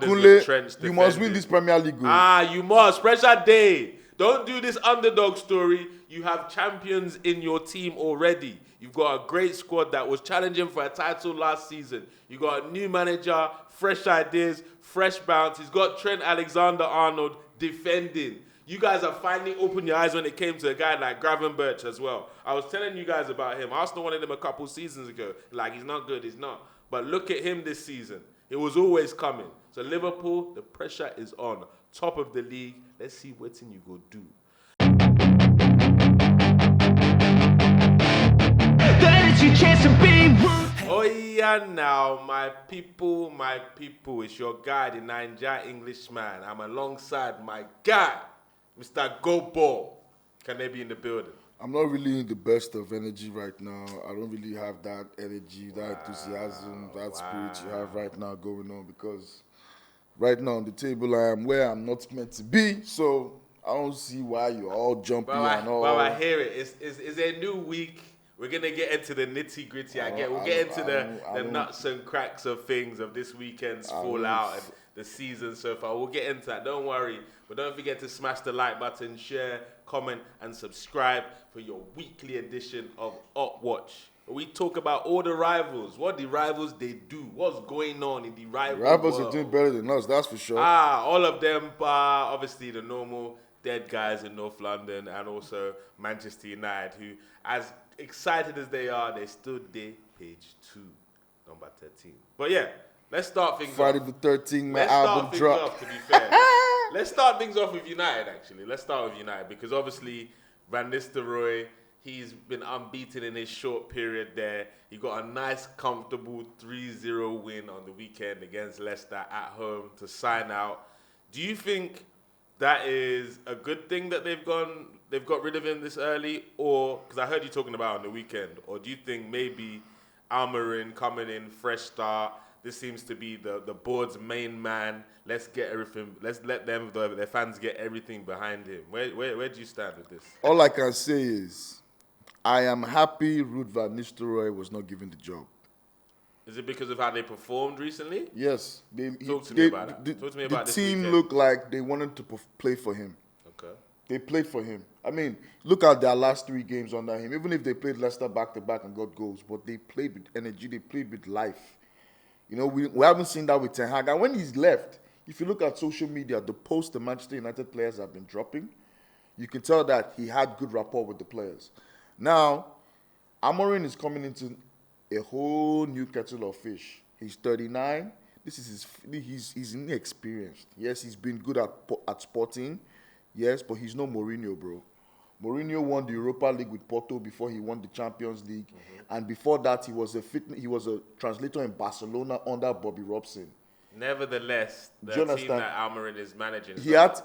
wonders with Kunle, Trent's you must defending. win this Premier League. You must. Pressure day. Don't do this underdog story. You have champions in your team already. You've got a great squad that was challenging for a title last season. You got a new manager, fresh ideas, fresh bounce. He's got Trent Alexander-Arnold defending. You guys are finally opened your eyes when it came to a guy like Gravenberch as well. I was telling you guys about him. Arsenal wanted him a couple seasons ago. Like, he's not good, he's not. But look at him this season. It was always coming. So Liverpool, the pressure is on. Top of the league. Let's see what you go do. Oh yeah, now my people, it's your guy, the Niger Englishman. I'm alongside my guy, Mr. Go Ball. Can they be in the building? I'm not really in the best of energy right now. I don't really have that energy, that enthusiasm, that spirit you have right now going on, because right now on the table I am where I'm not meant to be. So I don't see why you're all jumpy and all. Well, I hear it. It's a new week. We're gonna get into the nitty gritty. We'll get into the nuts and cracks of things of this weekend's fallout and the season so far. We'll get into that. Don't worry. But don't forget to smash the like button, share, comment, and subscribe for your weekly edition of Up Watch. We talk about all the rivals, what the rivals they do, what's going on in the rivals world. Are doing better than us, that's for sure. All of them are obviously the normal dead guys in North London, and also Manchester United, who, as excited as they are, they stood there, page 2, number 13. But yeah, let's start things Friday off. the 13th, my album dropped. To be fair. Let's start things off with United, actually. Let's start with United, because obviously Van Nistelrooy, he's been unbeaten in his short period there. He got a nice, comfortable 3-0 win on the weekend against Leicester at home to sign out. Do you think that is a good thing that they've got rid of him this early, or because I heard you talking about on the weekend, or do you think maybe Almiron coming in, fresh start, this seems to be the board's main man, let's get everything, let's let them, their fans get everything behind him? Where do you stand with this? All I can say is I am happy Ruud van Nistelrooy was not given the job. Is it because of how they performed recently? Yes. Talk to me about that. The team looked like they wanted to play for him. Okay. They played for him. I mean, look at their last 3 games under him. Even if they played Leicester back-to-back and got goals, but they played with energy, they played with life. You know, we haven't seen that with Ten Hag. And when he's left, if you look at social media, the posts the Manchester United players have been dropping, you can tell that he had good rapport with the players. Now, Amorim is coming into a whole new kettle of fish. He's 39. He's inexperienced. Yes, he's been good at Sporting. Yes, but he's no Mourinho, bro. Mourinho won the Europa League with Porto before he won the Champions League, and before that he was a translator in Barcelona under Bobby Robson. Nevertheless, the team that Almiron is managing, he had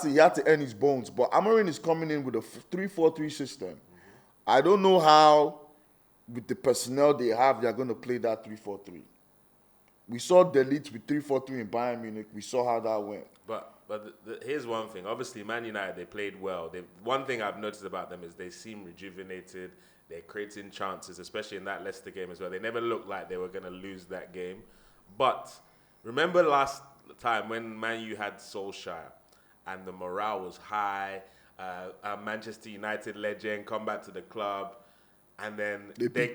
to earn his bones. But Almiron is coming in with a 3-4-3 system. I don't know how, with the personnel they have, they are going to play that 3-4-3. We saw Delete with 3-4-3 in Bayern Munich. We saw how that went. But here's one thing. Obviously, Man United, they played well. One thing I've noticed about them is they seem rejuvenated. They're creating chances, especially in that Leicester game as well. They never looked like they were going to lose that game. But remember last time when Man U had Solskjaer and the morale was high, a Manchester United legend come back to the club, and then they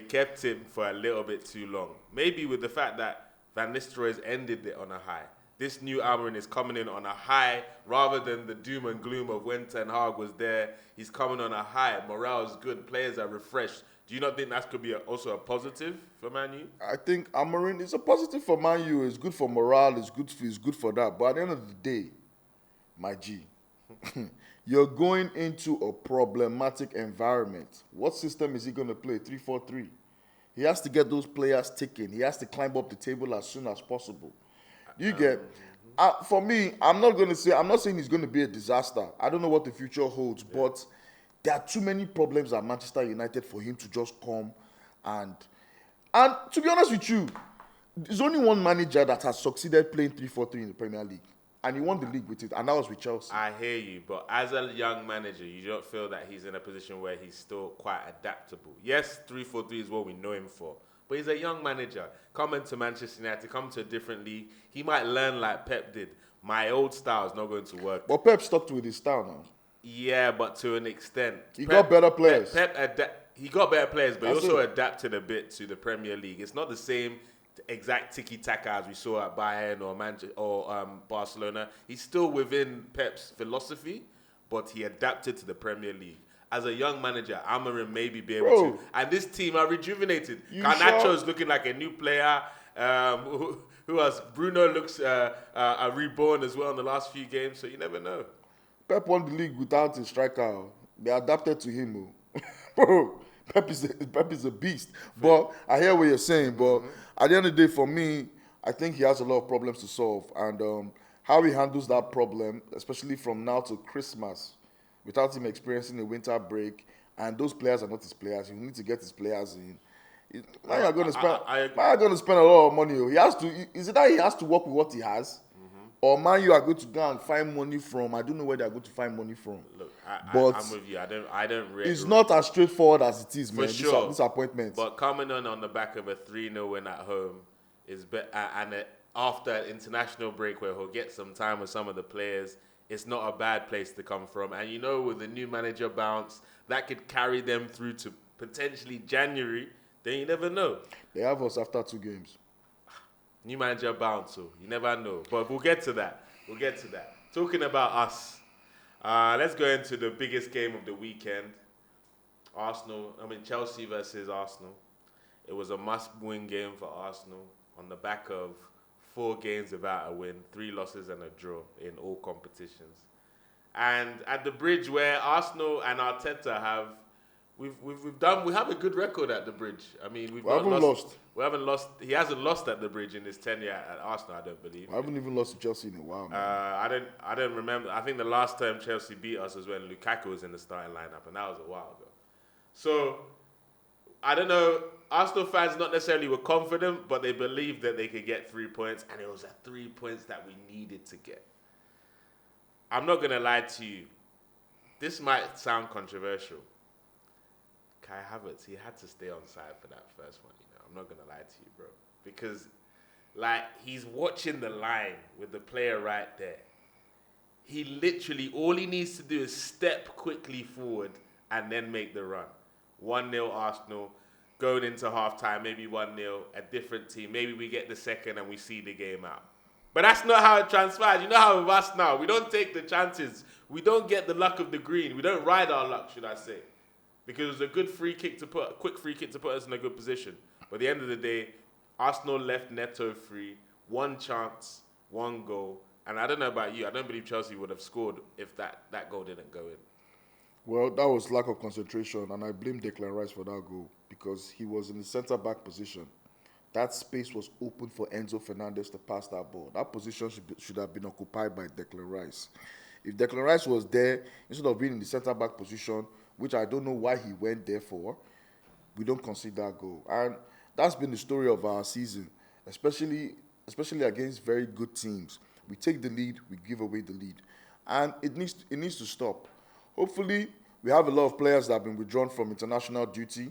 kept him for a little bit too long. Maybe with the fact that Van Nistelrooy has ended it on a high. This new Almiron is coming in on a high rather than the doom and gloom of when Ten Hag was there. He's coming on a high. Morale is good. Players are refreshed. Do you not think that could be also a positive for Man U? I think Almiron is a positive for Man U. It's good for morale. It's good for that. But at the end of the day, my G, you're going into a problematic environment. What system is he going to play? 3-4-3. He has to get those players ticking. He has to climb up the table as soon as possible. You get, for me, I'm not saying he's going to be a disaster. I don't know what the future holds, but there are too many problems at Manchester United for him to just come and to be honest with you, there's only one manager that has succeeded playing 3-4-3 in the Premier League, and he won the league with it, and that was with Chelsea. I hear you, but as a young manager, you don't feel that he's in a position where he's still quite adaptable. Yes, 3-4-3 is what we know him for, But he's a young manager. Coming to Manchester United, come to a different league. He might learn like Pep did. My old style is not going to work. But Pep stuck with his style now. Yeah, but to an extent. He got better players. He got better players, but That's he also it. adapted a bit to the Premier League. It's not the same exact tiki-taka as we saw at Bayern or Barcelona. He's still within Pep's philosophy, but he adapted to the Premier League. As a young manager, Amorim maybe be able to. And this team are rejuvenated. Garnacho's looking like a new player. Who else? Bruno looks a reborn as well in the last few games, so you never know. Pep won the league without a striker. They adapted to him. Bro, Pep is a beast. But I hear what you're saying. But at the end of the day, for me, I think he has a lot of problems to solve. And how he handles that problem, especially from now to Christmas, without him experiencing a winter break, and those players are not his players. You need to get his players in. Now you're going to spend a lot of money. He has to. Is it that he has to work with what he has, or man, you are going to go and find money from? I don't know where they are going to find money from. Look, but I'm with you. I don't really. It's not as straightforward as it is, man. For sure. Disappointment. But coming on the back of a 3-0 win at home is after international break where he'll get some time with some of the players. It's not a bad place to come from. And you know, with the new manager bounce, that could carry them through to potentially January. Then you never know. They have us after 2 games. New manager bounce, so you never know. But we'll get to that. Talking about us, let's go into the biggest game of the weekend. Chelsea versus Arsenal. It was a must-win game for Arsenal on the back of 4 games without a win, 3 losses and a draw in all competitions. And at the Bridge, where Arsenal and Arteta have, we have a good record at the Bridge. I mean, we haven't lost. He hasn't lost at the Bridge in his tenure at Arsenal, I don't believe. I haven't even lost to Chelsea in a while, man. I don't remember. I think the last time Chelsea beat us was when Lukaku was in the starting lineup, and that was a while ago. So I don't know. Arsenal fans not necessarily were confident, but they believed that they could get 3 points, and it was at 3 points that we needed to get. I'm not going to lie to you. This might sound controversial. Kai Havertz, he had to stay on side for that first one. I'm not going to lie to you, bro. Because, he's watching the line with the player right there. He literally, all he needs to do is step quickly forward and then make the run. 1-0 Arsenal. Going into halftime, maybe 1-0, a different team. Maybe we get the second and we see the game out. But that's not how it transpires. You know how with us now, we don't take the chances. We don't get the luck of the green. We don't ride our luck, should I say. Because it was a quick free kick to put us in a good position. But at the end of the day, Arsenal left Neto free. 1 chance, 1 goal. And I don't know about you, I don't believe Chelsea would have scored if that goal didn't go in. Well, that was lack of concentration, and I blame Declan Rice for that goal because he was in the centre-back position. That space was open for Enzo Fernandez to pass that ball. That position should have been occupied by Declan Rice. If Declan Rice was there, instead of being in the centre-back position, which I don't know why he went there for, we don't concede that goal. And that's been the story of our season, especially against very good teams. We take the lead, we give away the lead. And it needs to stop. Hopefully, we have a lot of players that have been withdrawn from international duty.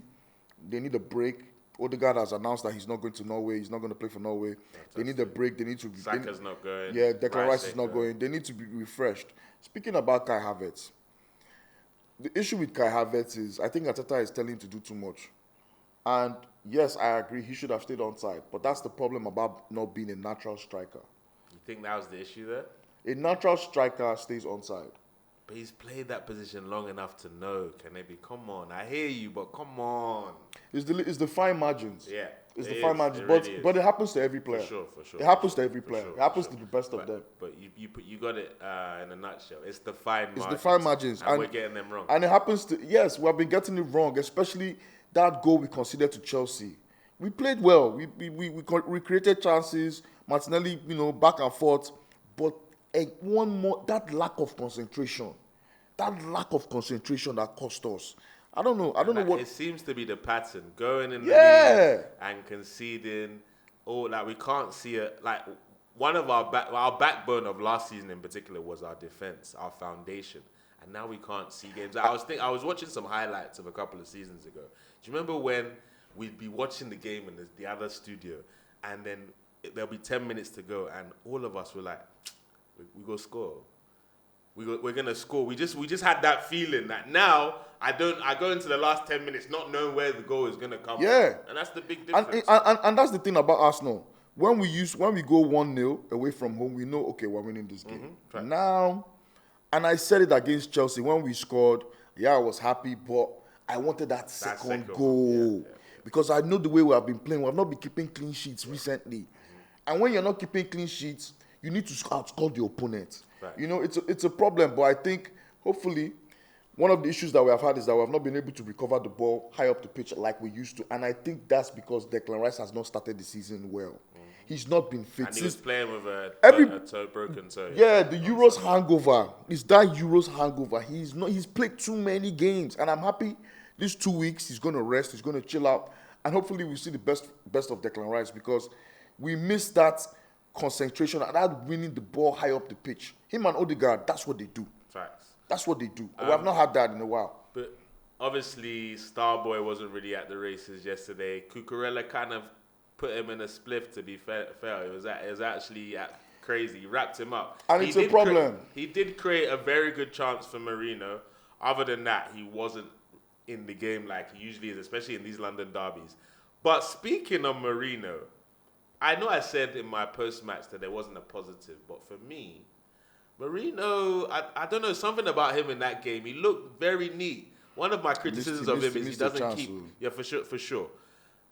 They need a break. Odegaard has announced that he's not going to Norway. He's not going to play for Norway. They need a break. They need to. Saka's not going. Yeah, Declan Rice is not going. They need to be refreshed. Speaking about Kai Havertz, the issue with Kai Havertz is I think Arteta is telling him to do too much. And yes, I agree. He should have stayed on side. But that's the problem about not being a natural striker. You think that was the issue there? A natural striker stays on side. But he's played that position long enough to know. Come on. I hear you, but come on. It's the fine margins. Yeah. It's the fine margins. But it happens to every player. For sure. It happens to every player. It happens to the best of them. But you got it in a nutshell. It's the fine margins. It's the fine margins. And we're getting them wrong. And it happens to, yes, we have been getting it wrong, especially that goal we conceded to Chelsea. We played well. We created chances. Martinelli, back and forth. But one more, that lack of concentration that cost us. I don't know what. It seems to be the pattern. Going in the lead and conceding. We can't see it. One of our backbone of last season in particular was our defense, our foundation. And now we can't see games. I was watching some highlights of a couple of seasons ago. Do you remember when we'd be watching the game in the other studio, and then there'll be 10 minutes to go, and all of us were like, we go score. We're gonna score. We just had that feeling that now I go into the last 10 minutes not knowing where the goal is gonna come from. And that's the big difference. And that's the thing about Arsenal. When we go 1-0 away from home, we know, okay, we're winning this game. Right. Now, and I said it against Chelsea when we scored. Yeah, I was happy, but I wanted that second goal. Because I know the way we have been playing. We have not been keeping clean sheets recently. And when you're not keeping clean sheets, you need to outscore the opponent. Right. You know, it's a problem. But I think, hopefully, one of the issues that we have had is that we have not been able to recover the ball high up the pitch like we used to. And I think that's because Declan Rice has not started the season well. He's not been fit. And he was playing with a broken toe. Yeah, the Euros hangover. It's that Euros hangover. He's played too many games. And I'm happy these 2 weeks he's going to rest. He's going to chill out. And hopefully we see the best of Declan Rice, because we missed that concentration and that winning the ball high up the pitch. Him and Odegaard, that's what they do. Facts. That's what they do. We have not had that in a while. But obviously, Starboy wasn't really at the races yesterday. Cucurella kind of put him in a spliff, to be fair. It was actually crazy. He wrapped him up. And it's a problem. He did create a very good chance for Marino. Other than that, he wasn't in the game like he usually is, especially in these London derbies. But speaking of Marino, I know I said in my post-match that there wasn't a positive, but for me, Marino, I don't know, something about him in that game. He looked very neat. One of my criticisms of him is he doesn't keep... Yeah, for sure.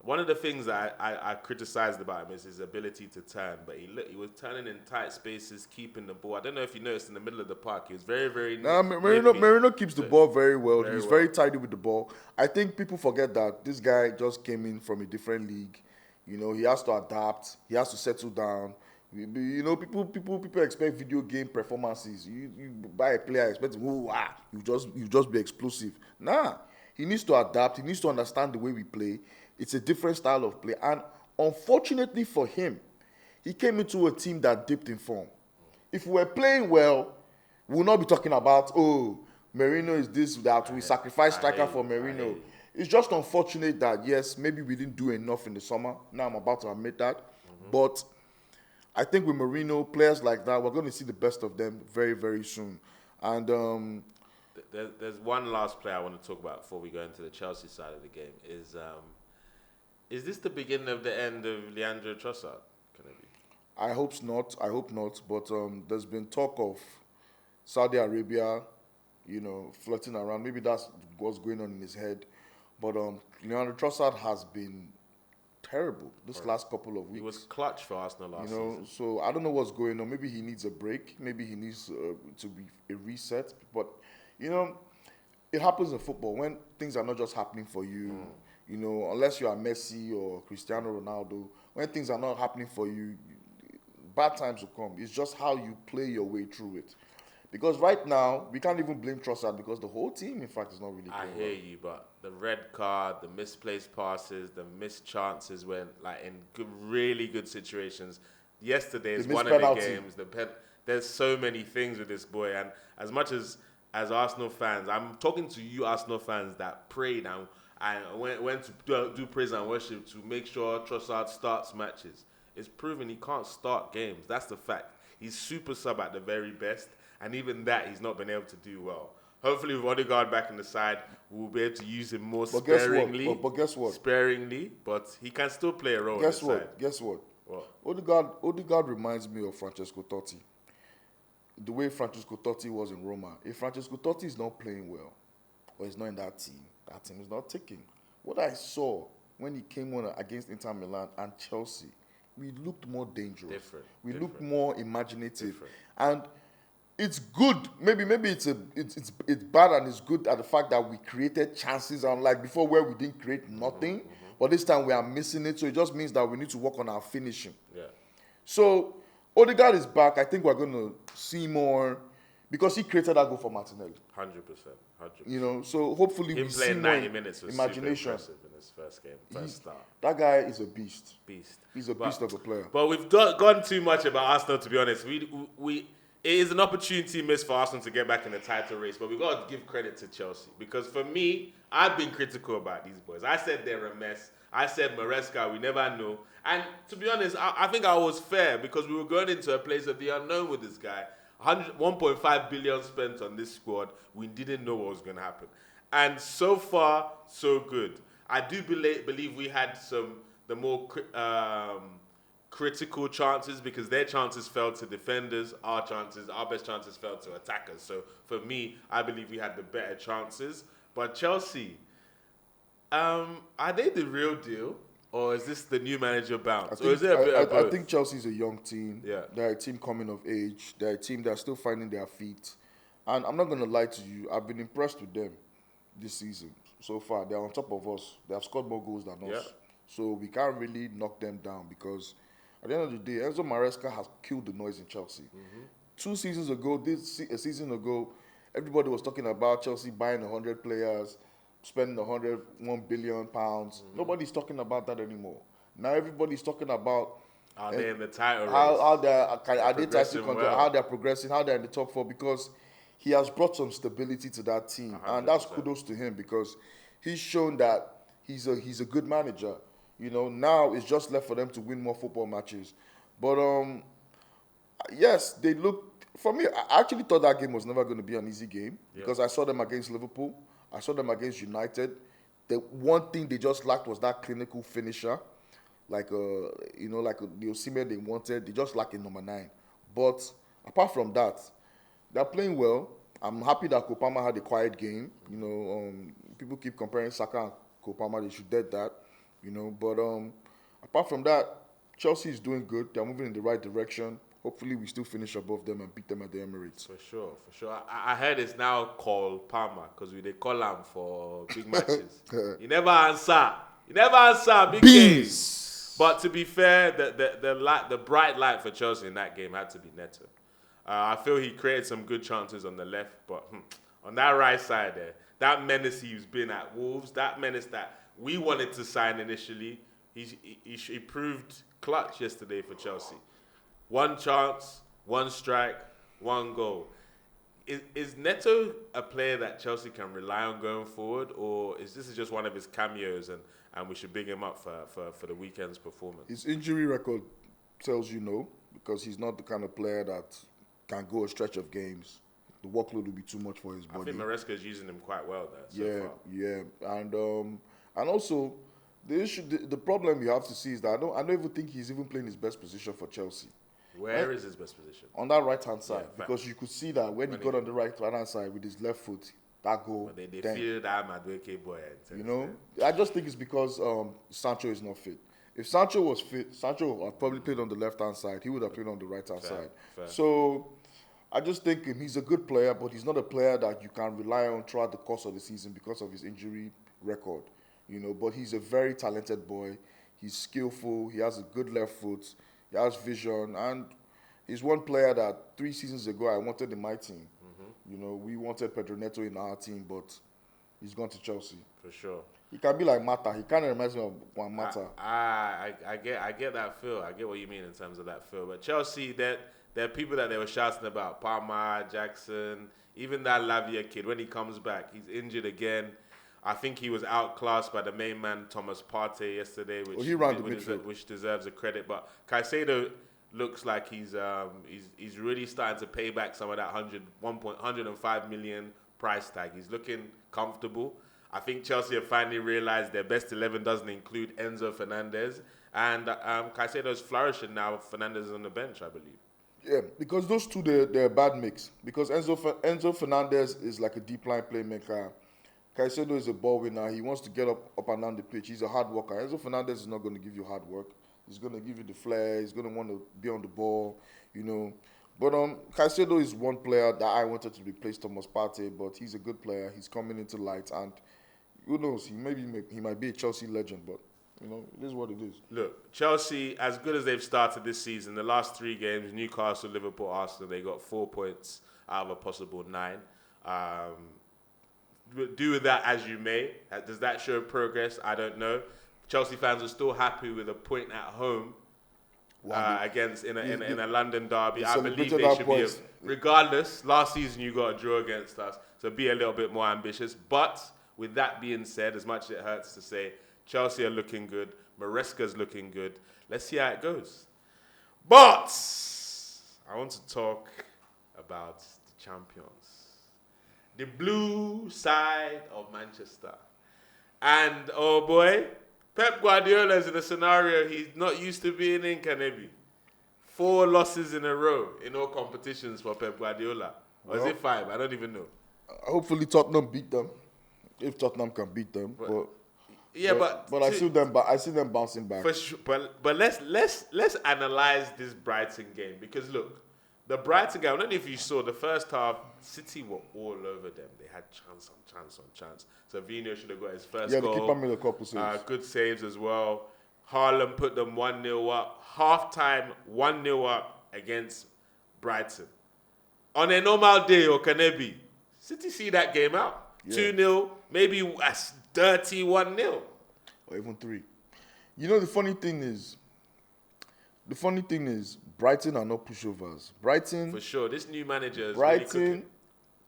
One of the things that I criticized about him is his ability to turn, but he was turning in tight spaces, keeping the ball. I don't know if you noticed in the middle of the park, he was very, very... Marino keeps the ball very well. He's very tidy with the ball. I think people forget that this guy just came in from a different league. You know, he has to adapt. He has to settle down. You know, people expect video game performances. You buy a player, expect you just be explosive. Nah, he needs to adapt. He needs to understand the way we play. It's a different style of play. And unfortunately for him, he came into a team that dipped in form. If we were playing well, we will not be talking about, Marino is this, that, we sacrifice striker for Marino. It's just unfortunate that, yes, maybe we didn't do enough in the summer. Now I'm about to admit that. But I think with Marino, players like that, we're going to see the best of them very, very soon. And there's one last player I want to talk about before we go into the Chelsea side of the game. Is this the beginning of the end of Leandro Trossard? Can it be? I hope not. But there's been talk of Saudi Arabia, flirting around. Maybe that's what's going on in his head. But Leandro Trossard has been terrible this last couple of weeks. He was clutch for Arsenal last season. So I don't know what's going on. Maybe he needs a break. Maybe he needs to be a reset. But, it happens in football when things are not just happening for you. Unless you are Messi or Cristiano Ronaldo, when things are not happening for you, bad times will come. It's just how you play your way through it. Because right now, we can't even blame Trossard because the whole team, in fact, is not really playing. I hear you, but the red card, the misplaced passes, the missed chances when, in really good situations. Yesterday is one of the games. There's so many things with this boy. And as much as Arsenal fans, I'm talking to you Arsenal fans that prayed and went to do praise and worship to make sure Trossard starts matches. It's proven he can't start games. That's the fact. He's super sub at the very best. And even that, he's not been able to do well. Hopefully, with Odegaard back in the side, we'll be able to use him more sparingly. But guess what? Sparingly, but he can still play a role. Guess what? What? Odegaard reminds me of Francesco Totti. The way Francesco Totti was in Roma. If Francesco Totti is not playing well, or is not in that team is not ticking. What I saw when he came on against Inter Milan and Chelsea, we looked more dangerous. We looked more imaginative. And it's good. Maybe it's bad and it's good at the fact that we created chances, unlike before where we didn't create nothing. But this time we are missing it. So it just means that we need to work on our finishing. Yeah. So Odegaard is back. I think we're going to see more because he created that goal for Martinelli. 100%. So hopefully we see more 90 minutes was imagination in his first game, first start. That guy is a beast. He's a beast of a player. But we've gone too much about Arsenal, to be honest. It is an opportunity missed for Arsenal to get back in the title race, but we've got to give credit to Chelsea. Because for me, I've been critical about these boys. I said they're a mess. I said Maresca, we never know. And to be honest, I think I was fair because we were going into a place of the unknown with this guy. 1.5 billion spent on this squad. We didn't know what was going to happen. And so far, so good. I do believe we had the more critical chances because their chances fell to defenders, our best chances fell to attackers. So for me, I believe we had the better chances. But Chelsea, are they the real deal? Or is this the new manager bounce? Or is it a bit of both? I think Chelsea's a young team. Yeah. They're a team coming of age. They're a team that's still finding their feet. And I'm not going to lie to you. I've been impressed with them this season so far. They're on top of us. They have scored more goals than us. So we can't really knock them down because at the end of the day, Enzo Maresca has killed the noise in Chelsea. 2 seasons ago, a season ago, everybody was talking about Chelsea buying 100 players, spending 101 billion pounds. Nobody's talking about that anymore. Now everybody's talking about are they in the title race? How they title control, well. how they're progressing, how they're in the top 4 because he has brought some stability to that team, 100%. And that's kudos to him because he's shown that he's a good manager. You know, now it's just left for them to win more football matches. But yes, they look. For me, I actually thought that game was never going to be an easy game because I saw them against Liverpool. I saw them against United. The one thing they just lacked was that clinical finisher, like the Osimhen they wanted. They just lacked a number 9. But apart from that, they're playing well. I'm happy that Kopama had a quiet game. You know, people keep comparing Saka and Kopama. They should dead that. You know, but apart from that, Chelsea is doing good. They're moving in the right direction. Hopefully, we still finish above them and beat them at the Emirates. For sure. I heard it's now called Palmer because they call him for big matches. You never answer. Big games. But to be fair, the bright light for Chelsea in that game had to be Neto. I feel he created some good chances on the left, but on that right side there, that menace he's been at Wolves, that menace that we wanted to sign initially, he proved clutch yesterday for Chelsea. 1 chance, 1 strike, 1 goal. Is Neto a player that Chelsea can rely on going forward, or is this just one of his cameos and we should big him up for the weekend's performance? His injury record tells you no, because he's not the kind of player that can go a stretch of games. The workload will be too much for his body. I think Maresca is using him quite well there so far. Yeah. And also, the problem you have to see is that I don't even think he's even playing his best position for Chelsea. Where is his best position? On that right-hand side. Because you could see that when he got on the right-hand side with his left foot, that goal. But they feel that Madueke boy. You know? I just think it's because Sancho is not fit. If Sancho was fit, Sancho would have probably played on the left-hand side. He would have played on the right-hand side. Fair. So I just think he's a good player, but he's not a player that you can rely on throughout the course of the season because of his injury record. You know, but he's a very talented boy. He's skillful. He has a good left foot. He has vision. And he's one player that 3 seasons ago I wanted in my team. You know, we wanted Pedro Neto in our team, but he's gone to Chelsea. For sure. He can be like Mata. He kind of reminds me of Juan Mata. I get that feel. I get what you mean in terms of that feel. But Chelsea, there are people that they were shouting about. Palmer, Jackson, even that Lavia kid. When he comes back, he's injured again. I think he was outclassed by the main man, Thomas Partey, yesterday, which deserves a credit. But Caicedo looks like he's really starting to pay back some of that 105 million price tag. He's looking comfortable. I think Chelsea have finally realized their best 11 doesn't include Enzo Fernandez. And Caicedo's flourishing now. Fernandez is on the bench, I believe. Yeah, because those two, they're a bad mix. Because Enzo Fernandez is like a deep line playmaker. Caicedo is a ball winner. He wants to get up and down the pitch. He's a hard worker. Enzo Fernandez is not going to give you hard work. He's going to give you the flair. He's going to want to be on the ball, you know. But Caicedo is one player that I wanted to replace Thomas Partey, but he's a good player. He's coming into light, and who knows? He might be a Chelsea legend, but you know, it is what it is. Look, Chelsea, as good as they've started this season, the last 3 games, Newcastle, Liverpool, Arsenal, they got 4 points out of a possible 9. Do with that as you may. Does that show progress? I don't know. Chelsea fans are still happy with a point at home against in a London derby. I believe they should be. Regardless, last season you got a draw against us, so be a little bit more ambitious. But with that being said, as much as it hurts to say, Chelsea are looking good. Maresca's looking good. Let's see how it goes. But I want to talk about the champions. The blue side of Manchester. And, oh boy, Pep Guardiola is in a scenario he's not used to being in, Kanebi. 4 losses in a row in all competitions for Pep Guardiola. Or is it 5? I don't even know. Hopefully Tottenham beat them. If Tottenham can beat them. But I see them bouncing back. For sure, but let's analyze this Brighton game, because look, the Brighton game, I don't know if you saw the first half, City were all over them. They had chance on chance. So Vino should have got his first goal. Yeah, the keeper made a couple saves. Good saves as well. Haaland put them 1-0 up. Half-time, 1-0 up against Brighton. On a normal day, or Kanebi, City see that game out. 2-0, maybe a dirty 1-0. Or even 3. You know, the funny thing is, Brighton are not pushovers. Brighton... For sure, this new manager is Brighton really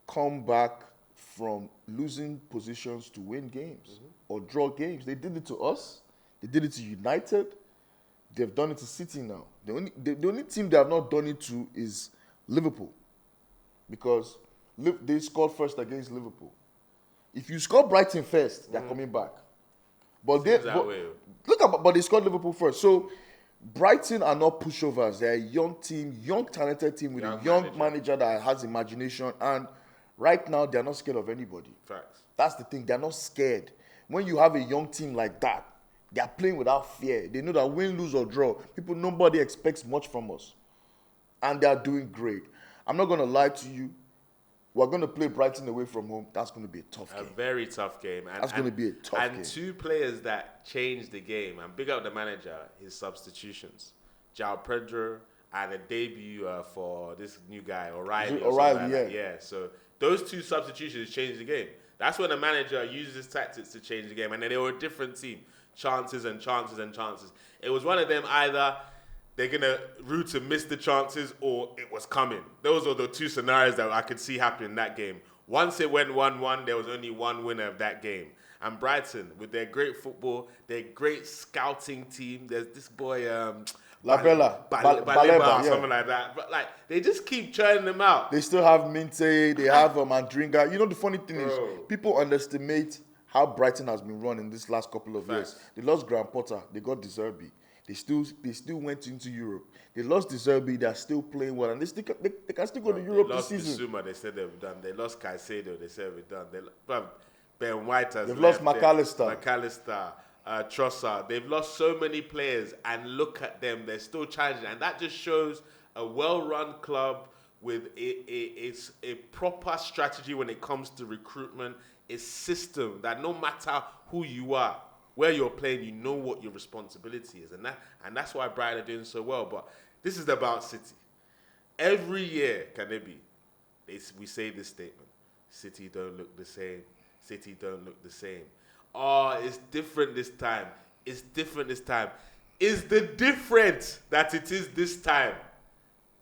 come back from losing positions to win games or draw games. They did it to us. They did it to United. They've done it to City now. The only team they have not done it to is Liverpool, because they scored first against Liverpool. If you score Brighton first, they're coming back. But they scored Liverpool first. So Brighton are not pushovers. They're a young team, young talented team with a young manager that has imagination. And right now, they're not scared of anybody. Facts. That's the thing. They're not scared. When you have a young team like that, they're playing without fear. They know that win, lose, or draw, nobody expects much from us. And they're doing great. I'm not going to lie to you. We're going to play Brighton away from home. That's going to be a tough game. A very tough game. That's going to be a tough game. And 2 players that changed the game, and big up the manager, his substitutions. João Pedro and a debut for this new guy, O'Reilly. Yeah, so those 2 substitutions changed the game. That's when the manager uses his tactics to change the game. And then they were a different team. Chances and chances and chances. It was one of them, either they're going to root to miss the chances or it was coming. Those are the 2 scenarios that I could see happening in that game. Once it went 1-1, there was only one winner of that game. And Brighton, with their great football, their great scouting team, there's this boy... Baleba, something like that. But they just keep churning them out. They still have Minte, they have Mandringa. You know, the funny thing is, people underestimate how Brighton has been run in this last couple of years. They lost Graham Potter, they got De Zerbi. They still went into Europe. They lost De Zerbi, they're still playing well, and they can still go to Europe this season. They lost Bissouma, they said they've done. They lost Caicedo, they said we've done. Ben White has They've lost McAllister. Trossard. They've lost so many players, and look at them, they're still challenging. And that just shows a well-run club with a proper strategy when it comes to recruitment, a system that no matter who you are, where you're playing, you know what your responsibility is. And that's why Brighton are doing so well. But this is about City. Every year, we say this statement: City don't look the same. City don't look the same. Oh, it's different this time. It's different this time. Is the difference that it is this time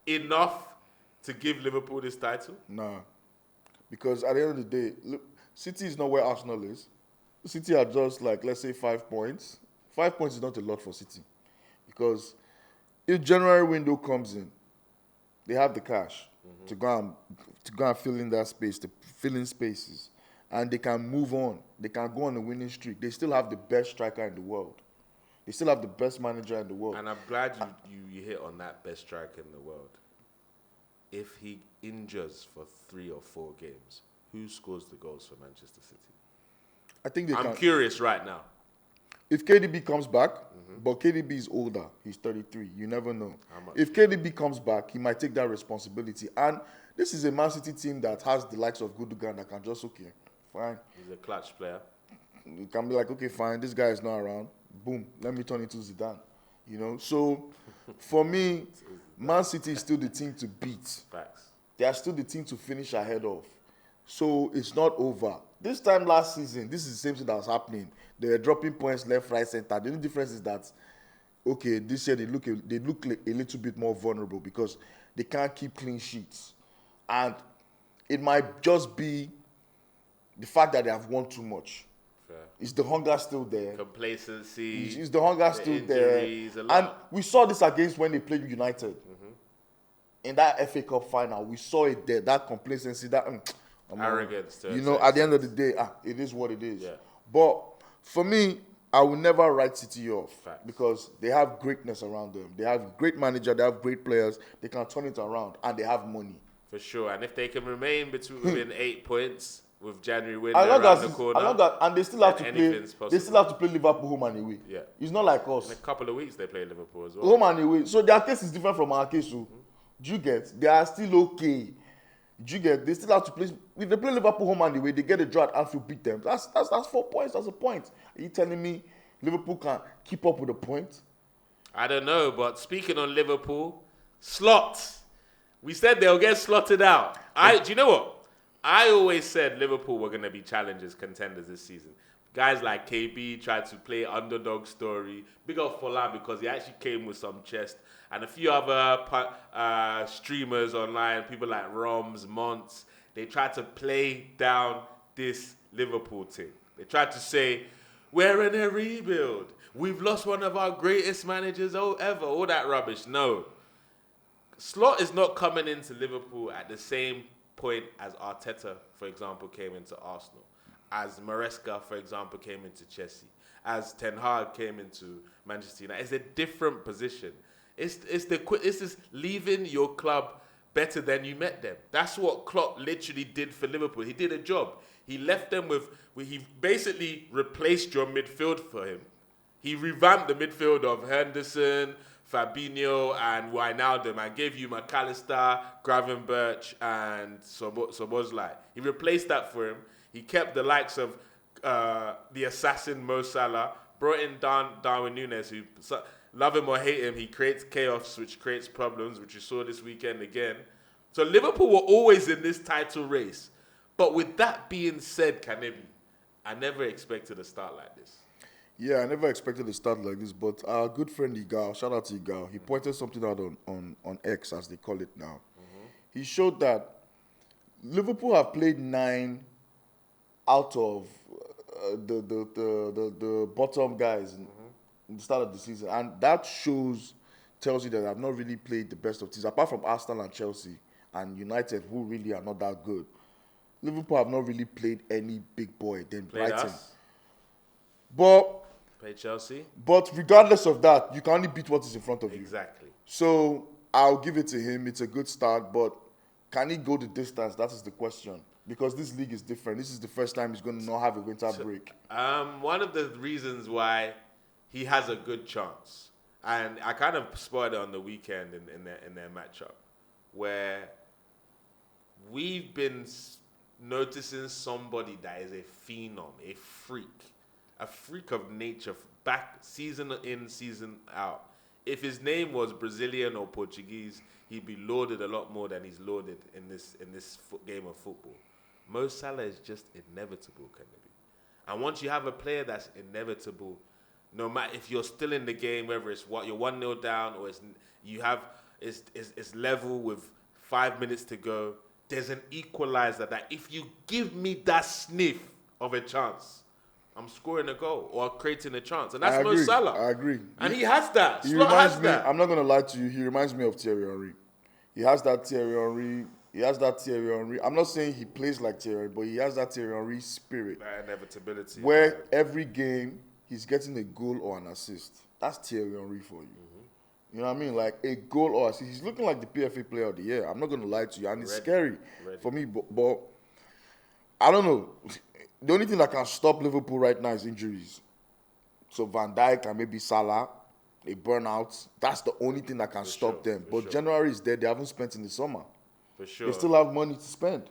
enough to give Liverpool this title? Nah. Because at the end of the day, look, City is not where Arsenal is. City are just let's say 5 points. 5 points is not a lot for City. Because if January window comes in, they have the cash to go and fill in that space, to fill in spaces. And they can move on. They can go on a winning streak. They still have the best striker in the world. They still have the best manager in the world. And I'm glad you hit on that best striker in the world. If he injures for 3 or 4 games, who scores the goals for Manchester City? I think I'm curious right now. If KDB comes back, but KDB is older, he's 33. You never know. If KDB comes back, he might take that responsibility. And this is a Man City team that has the likes of Gundogan that can just, fine. He's a clutch player. You can be like, okay, fine, this guy is not around. Boom, let me turn into Zidane. You know, so for me, Man City is still the team to beat. Facts. They are still the team to finish ahead of. So it's not over. This time last season, this is the same thing that was happening. They were dropping points left, right, center. The only difference is that, this year they look a little bit more vulnerable because they can't keep clean sheets. And it might just be the fact that they have won too much. fair. Is the hunger still there? Complacency. Is the hunger still injuries, there? And we saw this against when they played United. In that FA Cup final, we saw it there. That complacency, that arrogance. You know, at the end of the day, it is what it is. Yeah. But for me, I will never write City off. Facts. Because they have greatness around them. They have great manager. They have great players. They can turn it around, and they have money. For sure. And if they can remain within 8 points with January win And around the corner, and they still have to play. possible. They still have to play Liverpool home and away. Yeah. It's not like us. In a couple of weeks they play Liverpool as well. Home and away. So their case is different from our case. So, do you get? They are still okay. Do you get? They still have to play. If they play Liverpool home and away, they get a draw at Anfield, beat them. That's 4 points. That's a point. Are you telling me Liverpool can keep up with the point? I don't know, but speaking on Liverpool, Slot. We said they'll get slotted out. Do you know what? I always said Liverpool were going to be challengers, contenders this season. Guys like KB tried to play underdog story. Big up Fola because he actually came with some chest. And a few other streamers online, people like Roms, Monts, they tried to play down this Liverpool team. They tried to say, we're in a rebuild. We've lost one of our greatest managers ever. All that rubbish. No. Slot is not coming into Liverpool at the same point as Arteta, for example, came into Arsenal. As Maresca, for example, came into Chelsea. As Ten Hag came into Manchester United. It's a different position. It's just leaving your club better than you met them. That's what Klopp literally did for Liverpool. He did a job. He left them he basically replaced your midfield for him. He revamped the midfield of Henderson, Fabinho, and Wijnaldum, and gave you McAllister, Gravenberch, and Szoboszlai. He replaced that for him. He kept the likes of the assassin Mo Salah, brought in Darwin Núñez, who, love him or hate him, he creates chaos, which creates problems, which you saw this weekend again. So Liverpool were always in this title race. But with that being said, Kanebi, I never expected a start like this. Yeah, I never expected a start like this, but our good friend Igal, shout out to Igal, he pointed something out on X, as they call it now. He showed that Liverpool have played 9 out of the bottom guys in the start of the season, and that tells you that I've not really played the best of teams, apart from Arsenal and Chelsea and United, who really are not that good. Liverpool have not really played any big boy than Brighton. Play Chelsea. But regardless of that, you can only beat what is in front of you. Exactly. So I'll give it to him. It's a good start, but can he go the distance? That is the question. Because this league is different. This is the first time he's going to not have a winter break. One of the reasons why he has a good chance, and I kind of spoiled it on the weekend in their matchup, where we've been noticing somebody that is a phenom, a freak of nature, back season in, season out. If his name was Brazilian or Portuguese, he'd be lauded a lot more than he's lauded in this game of football. Mo Salah is just inevitable, Kennedy. And once you have a player that's inevitable, no matter if you're still in the game, whether it's you're 1-0 down or it's level with 5 minutes to go, there's an equalizer that if you give me that sniff of a chance, I'm scoring a goal or creating a chance. And that's Mo Salah. I agree. And he has that. Slot has that. I'm not going to lie to you. He reminds me of Thierry Henry. He has that Thierry Henry. I'm not saying he plays like Thierry, but he has that Thierry Henry spirit. That inevitability. Where every game, he's getting a goal or an assist. That's Thierry Henry for you. You know what I mean? Like a goal or assist. He's looking like the PFA player of the year. I'm not going to lie to you. And it's scary for me. But I don't know. The only thing that can stop Liverpool right now is injuries. So Van Dijk and maybe Salah, they burn out. That's the only thing that can stop them. But January is there. They haven't spent in the summer. For sure. They still have money to spend.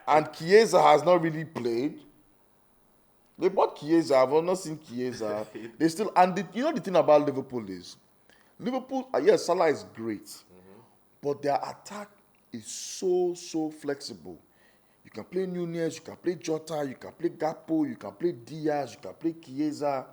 And Chiesa has not really played. They bought Chiesa. I've not seen Chiesa. They still, and you know the thing about Liverpool is, yes, Salah is great, but their attack is so flexible. You can play Núñez, you can play Jota, you can play Gakpo, you can play Diaz, you can play Chiesa.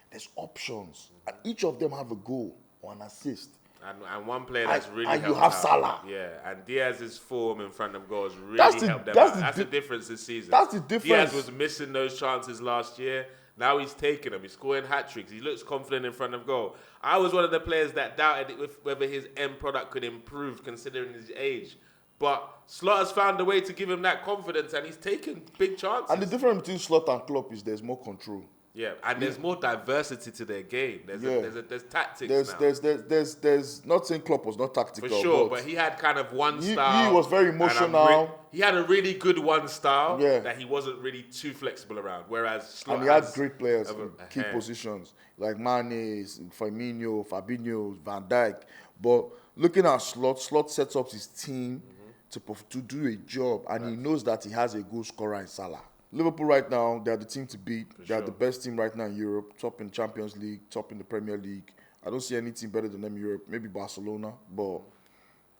There's options, and each of them have a goal or an assist. And one player that's really and helped you have out. Salah. Yeah, and Diaz's form in front of goals really helped them out. That's the difference this season. That's the difference. Diaz was missing those chances last year. Now he's taking them. He's scoring hat-tricks. He looks confident in front of goal. I was one of the players that doubted whether his end product could improve considering his age. But Slot has found a way to give him that confidence, and he's taken big chances. And the difference between Slot and Klopp is there's more control. Yeah, and there's more diversity to their game. There's tactics there's not saying Klopp was not tactical. For sure, but he had kind of one style. He was very emotional. He had a really good one style that he wasn't really too flexible around. Whereas Slot and he had great players in key positions like Mane, Firmino, Fabinho, Van Dijk. But looking at Slot sets up his team to do a job, and he knows that he has a goal scorer in Salah. Liverpool right now, they are the team to beat. They are the best team right now in Europe, top in Champions League, top in the Premier League. I don't see any team better than them in Europe. Maybe Barcelona, but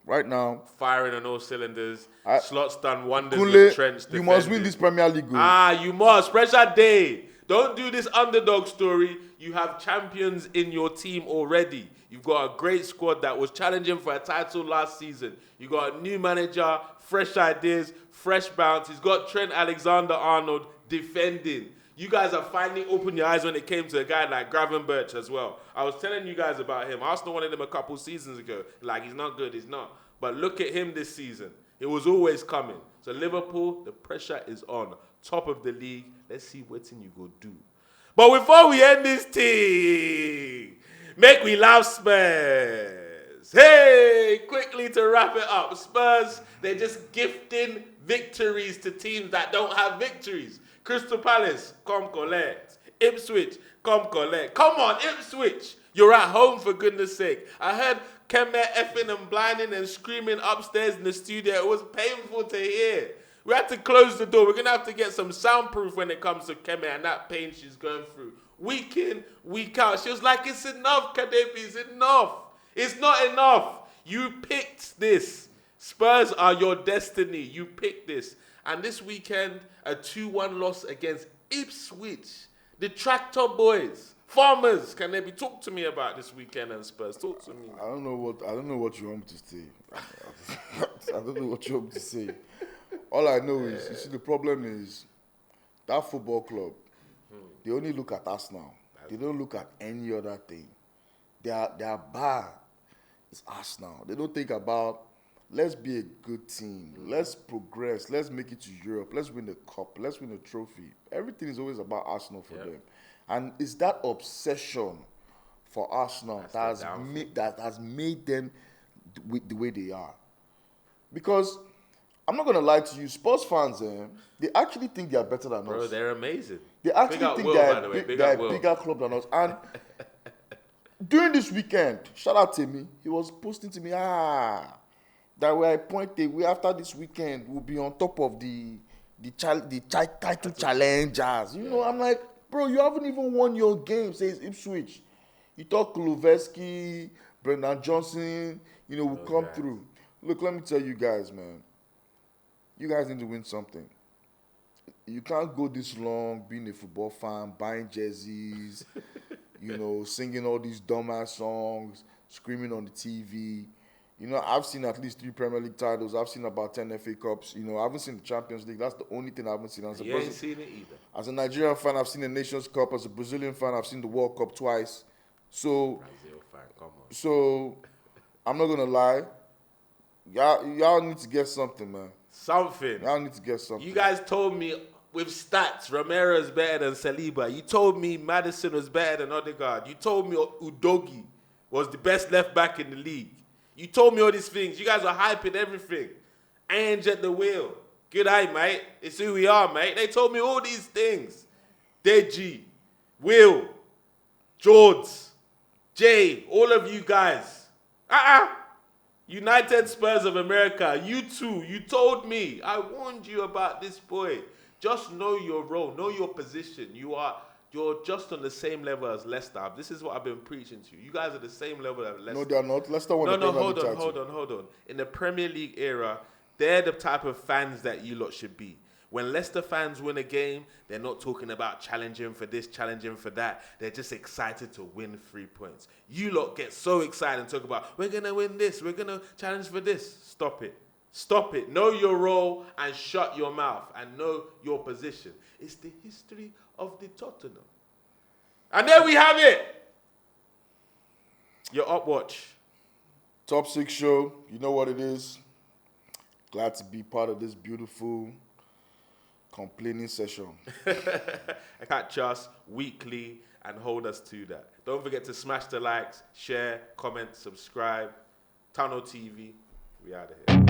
right now, firing on all cylinders. Slot's done wonders with Trent's defending. You must win this Premier League goal. You must. Pressure day. Don't do this underdog story. You have champions in your team already. You've got a great squad that was challenging for a title last season. You got a new manager, fresh ideas, fresh bounce. He's got Trent Alexander-Arnold defending. You guys are finally opened your eyes when it came to a guy like Gravenberch as well. I was telling you guys about him. Arsenal wanted him a couple seasons ago. Like, he's not good, he's not. But look at him this season. It was always coming. So Liverpool, the pressure is on. Top of the league. Let's see what you go do. But before we end this thing, make we laugh Spurs. Hey, quickly to wrap it up. Spurs, they're just gifting victories to teams that don't have victories. Crystal Palace, come collect. Ipswich, come collect. Come on, Ipswich. You're at home, for goodness sake. I heard Kemme effing and blinding and screaming upstairs in the studio. It was painful to hear. We had to close the door. We're going to have to get some soundproof when it comes to Kemme and that pain she's going through. Week in, week out. She was like, it's enough, Kadepi, it's enough. It's not enough. You picked this. Spurs are your destiny. You picked this. And this weekend, a 2-1 loss against Ipswich. The Tractor Boys. Farmers, can they be talk to me about this weekend and Spurs? Talk to me. I don't know what you want me to say. I don't know what you want me to say. All I know is, you see, the problem is that football club, they only look at Arsenal. They don't look at any other thing. Their bar is Arsenal. They don't think about, let's be a good team. Let's progress. Let's make it to Europe. Let's win the cup. Let's win the trophy. Everything is always about Arsenal for them. And it's that obsession for Arsenal that has made them the way they are. Because I'm not going to lie to you, Spurs fans, they actually think they are better than us. Bro, they're amazing. They actually think they're a bigger club than us. And during this weekend, shout out to me, he was posting to me, that we're appointed, after this weekend, we'll be on top of the title challengers. You know, I'm like, bro, you haven't even won your game, says Ipswich. You thought Kulusevski, Brendan Johnson, will come through. Look, let me tell you guys, man. You guys need to win something. You can't go this long being a football fan, buying jerseys, singing all these dumbass songs, screaming on the TV. I've seen at least 3 Premier League titles. I've seen about 10 FA Cups. I haven't seen the Champions League. That's the only thing I haven't seen. You ain't seen it either. As a Nigerian fan, I've seen the Nations Cup. As a Brazilian fan, I've seen the World Cup twice. So, Brazil fan, come on. So, I'm not going to lie. Y'all need to get something, man. Something. Y'all need to get something. You guys told me with stats, Romero is better than Saliba. You told me Maddison was better than Odegaard. You told me Udogi was the best left back in the league. You told me all these things. You guys are hyping everything. Ange at the wheel. Good eye, mate. It's who we are, mate. They told me all these things. Deji, Will, George, Jay, all of you guys. United Spurs of America, you too. You told me. I warned you about this boy. Just know your role. Know your position. You're just on the same level as Leicester. This is what I've been preaching to you. You guys are the same level as Leicester. No, they're not. Leicester won the Premier League title. Hold on. In the Premier League era, they're the type of fans that you lot should be. When Leicester fans win a game, they're not talking about challenging for this, challenging for that. They're just excited to win 3 points. You lot get so excited and talk about, we're going to win this, we're going to challenge for this. Stop it. Stop it. Know your role and shut your mouth and know your position. It's the history of the Tottenham. And there we have it. Your Upwatch. Top 6 show. You know what it is. Glad to be part of this beautiful complaining session. Catch us weekly and hold us to that. Don't forget to smash the likes, share, comment, subscribe. Tunnel TV. We out of here.